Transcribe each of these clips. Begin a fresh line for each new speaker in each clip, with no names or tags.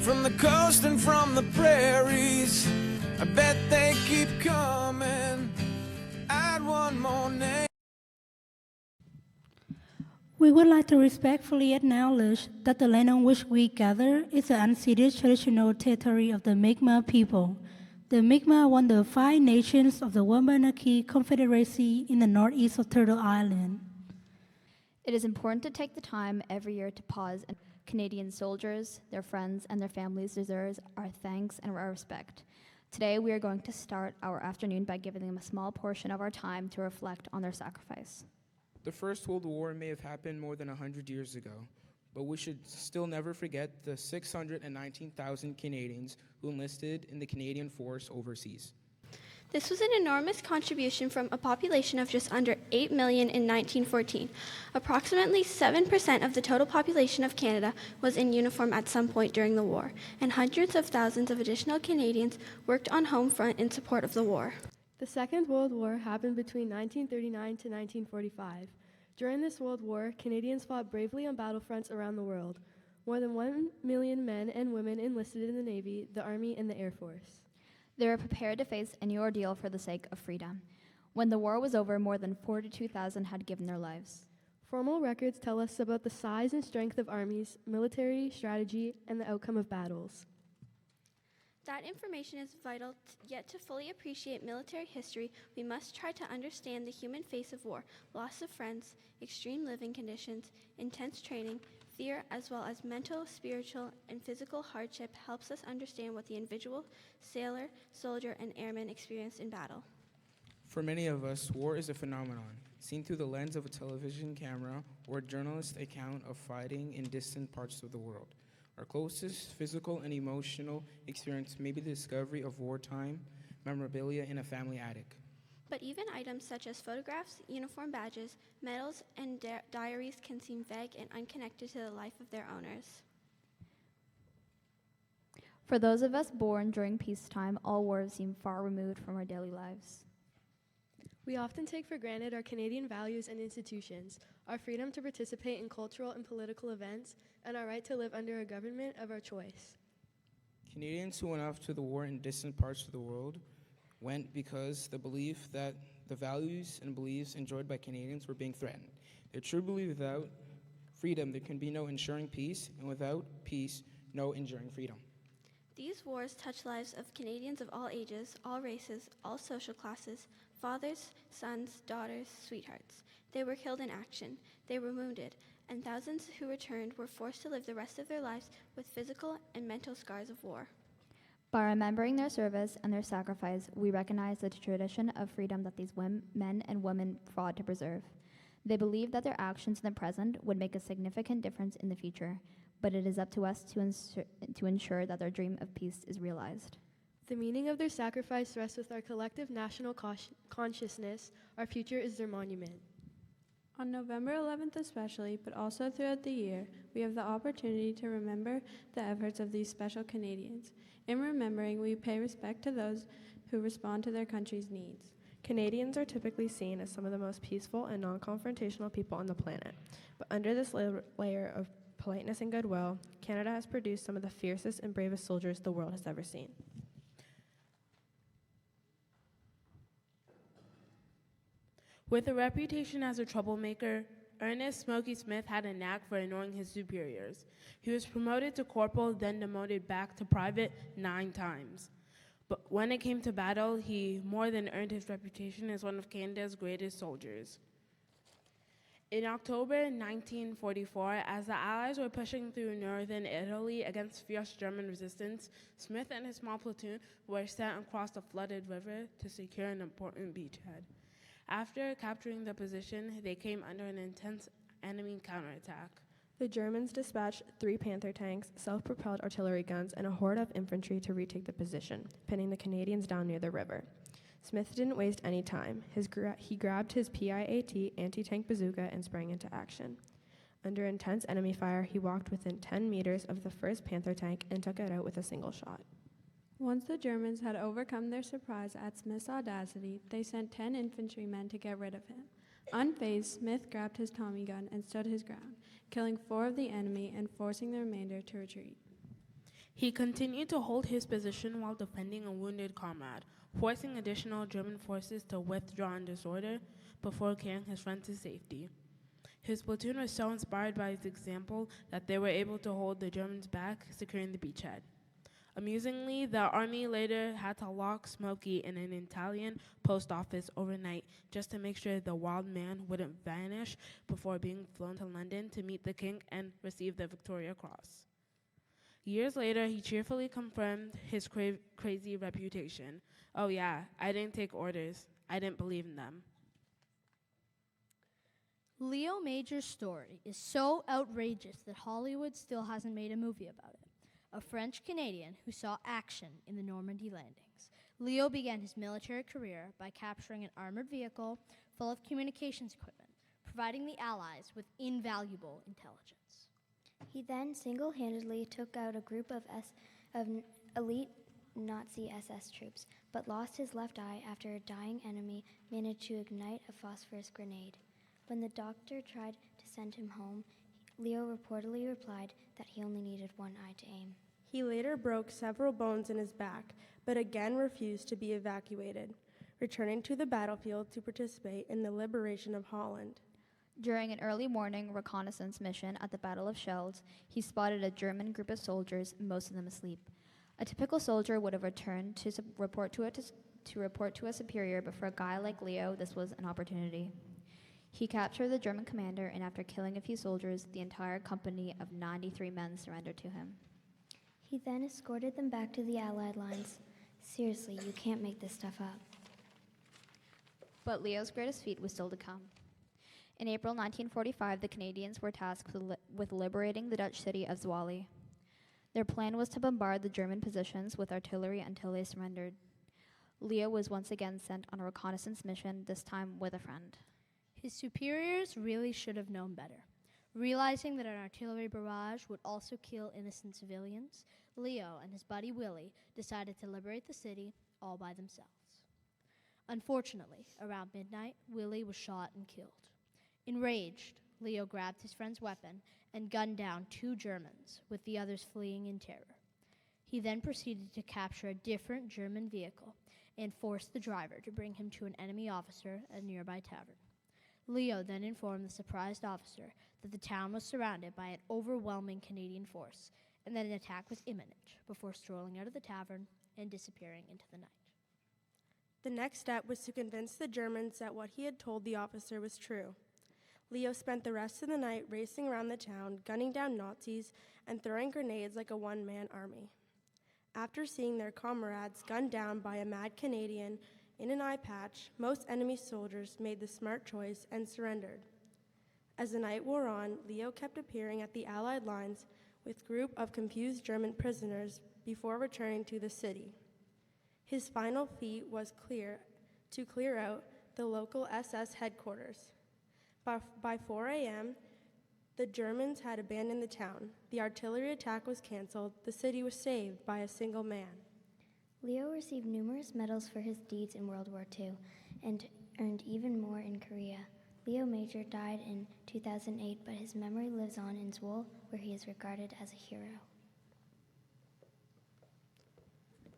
from the coast and from the prairies. I bet they keep coming. Add one more name.
We would like to respectfully acknowledge that the land on which we gather is the unceded traditional territory of the Mi'kmaq people. The Mi'kmaq are one of the 5 nations of the Wabanaki Confederacy in the northeast of Turtle Island.
It is important to take the time every year to pause, and Canadian soldiers, their friends, and their families deserve our thanks and our respect. Today, we are going to start our afternoon by giving them a small portion of our time to reflect on their sacrifice.
The First World War may have happened more than 100 years ago, but we should still never forget the 619,000 Canadians who enlisted in the Canadian force overseas.
This was an enormous contribution from a population of just under 8 million in 1914. Approximately 7% of the total population of Canada was in uniform at some point during the war, and hundreds of thousands of additional Canadians worked on home front in support of the war.
The Second World War happened between 1939 to 1945. During this World War, Canadians fought bravely on battlefronts around the world. More than 1 million men and women enlisted in the Navy, the Army, and the Air Force.
They were prepared to face any ordeal for the sake of freedom. When the war was over, more than 42,000 had given their lives.
Formal records tell us about the size and strength of armies, military strategy, and the outcome of battles.
That information is vital, yet to fully appreciate military history, we must try to understand the human face of war, loss of friends, extreme living conditions, intense training, fear, as well as mental, spiritual, and physical hardship helps us understand what the individual, sailor, soldier, and airman experienced in battle.
For many of us, war is a phenomenon, seen through the lens of a television camera or a journalist's account of fighting in distant parts of the world. Our closest physical and emotional experience may be the discovery of wartime memorabilia in a family attic.
But even items such as photographs, uniform badges, medals, and diaries can seem vague and unconnected to the life of their owners.
For those of us born during peacetime, all wars seem far removed from our daily lives.
We often take for granted our Canadian values and institutions, our freedom to participate in cultural and political events, and our right to live under a government of our choice.
Canadians who went off to the war in distant parts of the world went because the belief that the values and beliefs enjoyed by Canadians were being threatened. They truly believe without freedom there can be no ensuring peace, and without peace, no enduring freedom.
These wars touch lives of Canadians of all ages, all races, all social classes, fathers, sons, daughters, sweethearts. They were killed in action, they were wounded, and thousands who returned were forced to live the rest of their lives with physical and mental scars of war.
By remembering their service and their sacrifice, we recognize the tradition of freedom that these men and women fought to preserve. They believed that their actions in the present would make a significant difference in the future, but it is up to us to ensure that their dream of peace is realized.
The meaning of their sacrifice rests with our collective national consciousness. Our future is their monument.
On November 11th especially, but also throughout the year, we have the opportunity to remember the efforts of these special Canadians. In remembering, we pay respect to those who respond to their country's needs.
Canadians are typically seen as some of the most peaceful and non-confrontational people on the planet. But under this layer of politeness and goodwill, Canada has produced some of the fiercest and bravest soldiers the world has ever seen.
With a reputation as a troublemaker, Ernest Smoky Smith had a knack for annoying his superiors. He was promoted to corporal, then demoted back to private 9 times. But when it came to battle, he more than earned his reputation as one of Canada's greatest soldiers. In October 1944, as the Allies were pushing through northern Italy against fierce German resistance, Smith and his small platoon were sent across the flooded river to secure an important beachhead. After capturing the position, they came under an intense enemy counterattack.
The Germans dispatched 3 Panther tanks, self-propelled artillery guns, and a horde of infantry to retake the position, pinning the Canadians down near the river. Smith didn't waste any time. He grabbed his PIAT anti-tank bazooka and sprang into action. Under intense enemy fire, he walked within 10 meters of the first Panther tank and took it out with a single shot.
Once the Germans had overcome their surprise at Smith's audacity, they sent 10 infantrymen to get rid of him. Unfazed, Smith grabbed his Tommy gun and stood his ground, killing 4 of the enemy and forcing the remainder to retreat.
He continued to hold his position while defending a wounded comrade, forcing additional German forces to withdraw in disorder before carrying his friend to safety. His platoon was so inspired by his example that they were able to hold the Germans back, securing the beachhead. Amusingly, the army later had to lock Smokey in an Italian post office overnight just to make sure the wild man wouldn't vanish before being flown to London to meet the king and receive the Victoria Cross. Years later, he cheerfully confirmed his crazy reputation. "Oh yeah, I didn't take orders. I didn't believe in them."
Leo Major's story is so outrageous that Hollywood still hasn't made a movie about it. A French Canadian who saw action in the Normandy landings. Leo began his military career by capturing an armored vehicle full of communications equipment, providing the Allies with invaluable intelligence.
He then single-handedly took out a group of elite Nazi SS troops, but lost his left eye after a dying enemy managed to ignite a phosphorus grenade. When the doctor tried to send him home, Leo reportedly replied that he only needed one eye to aim.
He later broke several bones in his back, but again refused to be evacuated, returning to the battlefield to participate in the liberation of Holland.
During an early morning reconnaissance mission at the Battle of Scheldt, he spotted a German group of soldiers, most of them asleep. A typical soldier would have returned to report to a superior, but for a guy like Leo, this was an opportunity. He captured the German commander, and after killing a few soldiers, the entire company of 93 men surrendered to him.
He then escorted them back to the Allied lines. Seriously, you can't make this stuff up.
But Leo's greatest feat was still to come. In April 1945, the Canadians were tasked with liberating the Dutch city of Zwolle. Their plan was to bombard the German positions with artillery until they surrendered. Leo was once again sent on a reconnaissance mission, this time with a friend.
His superiors really should have known better. Realizing that an artillery barrage would also kill innocent civilians, Leo and his buddy Willie decided to liberate the city all by themselves. Unfortunately, around midnight, Willie was shot and killed. Enraged, Leo grabbed his friend's weapon and gunned down 2 Germans, with the others fleeing in terror. He then proceeded to capture a different German vehicle and forced the driver to bring him to an enemy officer at a nearby tavern. Leo then informed the surprised officer that the town was surrounded by an overwhelming Canadian force and that an attack was imminent before strolling out of the tavern and disappearing into the night.
The next step was to convince the Germans that what he had told the officer was true. Leo spent the rest of the night racing around the town, gunning down Nazis and throwing grenades like a one-man army. After seeing their comrades gunned down by a mad Canadian in an eye patch, most enemy soldiers made the smart choice and surrendered. As the night wore on, Leo kept appearing at the Allied lines with a group of confused German prisoners before returning to the city. His final feat was to clear out the local SS headquarters. By 4 a.m., the Germans had abandoned the town. The artillery attack was canceled. The city was saved by a single man.
Leo received numerous medals for his deeds in World War II and earned even more in Korea. Leo Major died in 2008, but his memory lives on in Zwolle, where he is regarded as a hero.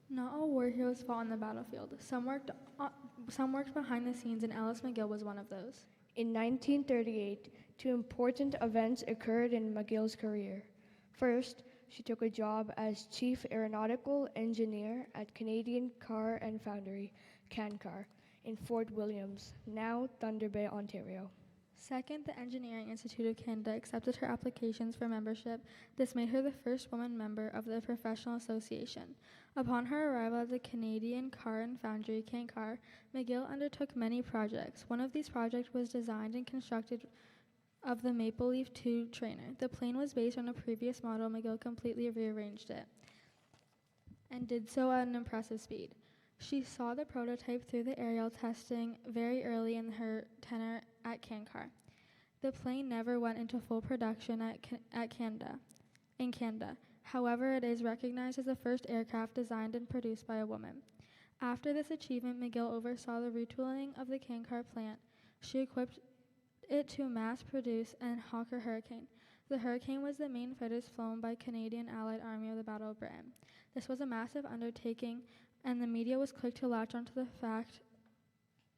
Not all war heroes fought on the battlefield. Some worked behind the scenes, and Alice McGill was one of those.
In 1938, 2 important events occurred in McGill's career. First, she took a job as Chief Aeronautical Engineer at Canadian Car and Foundry, CanCar, in Fort Williams, now Thunder Bay, Ontario.
Second, the Engineering Institute of Canada accepted her applications for membership. This made her the first woman member of the professional association. Upon her arrival at the Canadian Car and Foundry, CanCar, McGill undertook many projects. One of these projects was designed and constructed of the Maple Leaf 2 trainer. The plane was based on a previous model. McGill completely rearranged it and did so at an impressive speed. She saw the prototype through the aerial testing very early in her tenure at CanCar. The plane never went into full production in Canada. However, it is recognized as the first aircraft designed and produced by a woman. After this achievement, McGill oversaw the retooling of the CanCar plant. She equipped it to mass produce an Hawker Hurricane. The Hurricane was the main fighters flown by Canadian Allied Army of the Battle of Britain. This was a massive undertaking, and the media was quick to latch onto the fact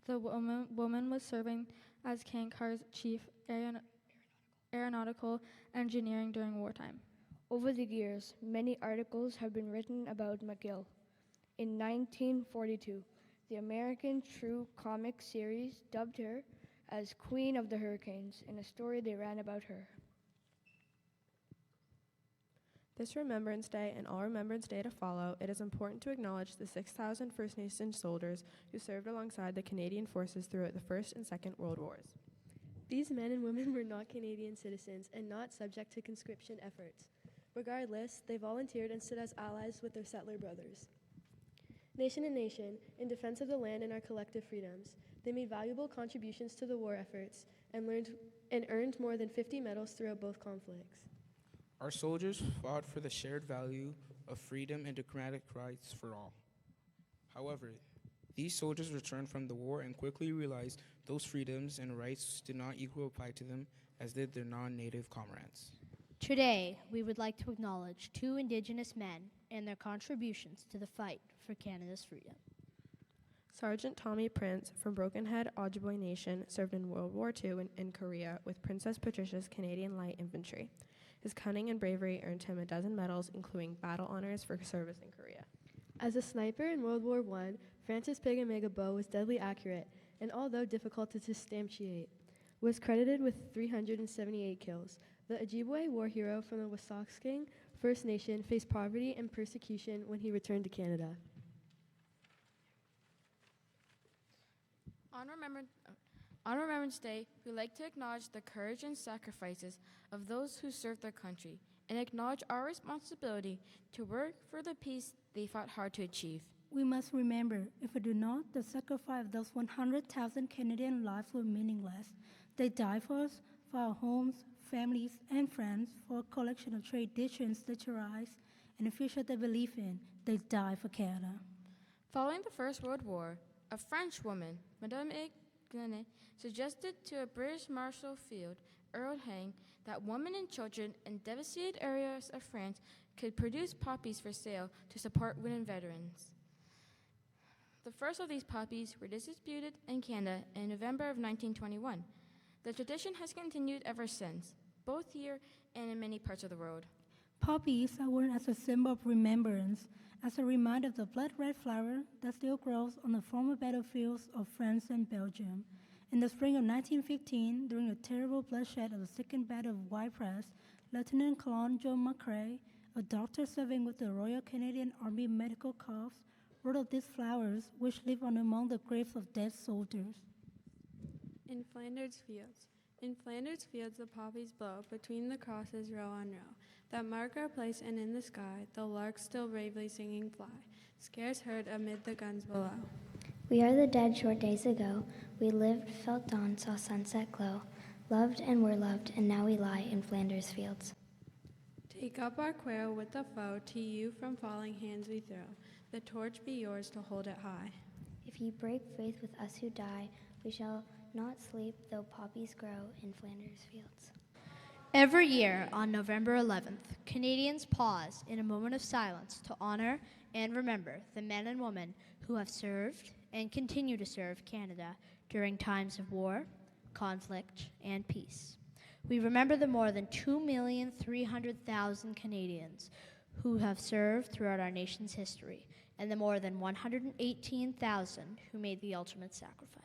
the woman was serving as Cancar's chief aeronautical engineering during wartime.
Over the years, many articles have been written about McGill. In 1942, the American true comic series dubbed her as Queen of the Hurricanes in a story they ran about her.
This Remembrance Day and all Remembrance Day to follow, it is important to acknowledge the 6,000 First Nations soldiers who served alongside the Canadian forces throughout the First and Second World Wars.
These men and women were not Canadian citizens and not subject to conscription efforts. Regardless, they volunteered and stood as allies with their settler brothers. Nation to nation, in defense of the land and our collective freedoms, they made valuable contributions to the war efforts and earned more than 50 medals throughout both conflicts.
Our soldiers fought for the shared value of freedom and democratic rights for all. However, these soldiers returned from the war and quickly realized those freedoms and rights did not equally apply to them as did their non-native comrades.
Today, we would like to acknowledge 2 Indigenous men and their contributions to the fight for Canada's freedom.
Sergeant Tommy Prince from Brokenhead Ojibwe Nation served in World War II in Korea with Princess Patricia's Canadian Light Infantry. His cunning and bravery earned him a dozen medals, including battle honors for service in Korea.
As a sniper in World War I, Francis Pigamega bow was deadly accurate, and although difficult to substantiate, was credited with 378 kills. The Ojibwe war hero from the Wasauksing First Nation faced poverty and persecution when he returned to Canada.
On Remembrance Day, we like to acknowledge the courage and sacrifices of those who served their country and acknowledge our responsibility to work for the peace they fought hard to achieve.
We must remember, if we do not, the sacrifice of those 100,000 Canadian lives were meaningless. They died for us, for our homes, families, and friends, for a collection of traditions they cherish and a future they believe in. They died for Canada.
Following the First World War, a French woman, Madame Aiglane, suggested to a British Marshal Field, Earl Hang, that women and children in devastated areas of France could produce poppies for sale to support wounded veterans. The first of these poppies were distributed in Canada in November of 1921. The tradition has continued ever since, both here and in many parts of the world.
Poppies are worn as a symbol of remembrance, as a reminder of the blood red flower that still grows on the former battlefields of France and Belgium. In the spring of 1915, during the terrible bloodshed of the Second Battle of Ypres, Lieutenant Colonel John McCrae, a doctor serving with the Royal Canadian Army Medical Corps, wrote of these flowers which live on among the graves of dead soldiers.
In Flanders Fields. In Flanders Fields, the poppies blow between the crosses row on row that mark our place, and in the sky, the larks still bravely singing fly, scarce heard amid the guns below.
We are the dead short days ago. We lived, felt dawn, saw sunset glow, loved and were loved, and now we lie in Flanders Fields.
Take up our quarrel with the foe, to you from falling hands we throw. The torch be yours to hold it high.
If ye break faith with us who die, we shall not sleep, though poppies grow in Flanders Fields.
Every year on November 11th, Canadians pause in a moment of silence to honor and remember the men and women who have served and continue to serve Canada during times of war, conflict, and peace. We remember the more than 2,300,000 Canadians who have served throughout our nation's history, and the more than 118,000 who made the ultimate sacrifice.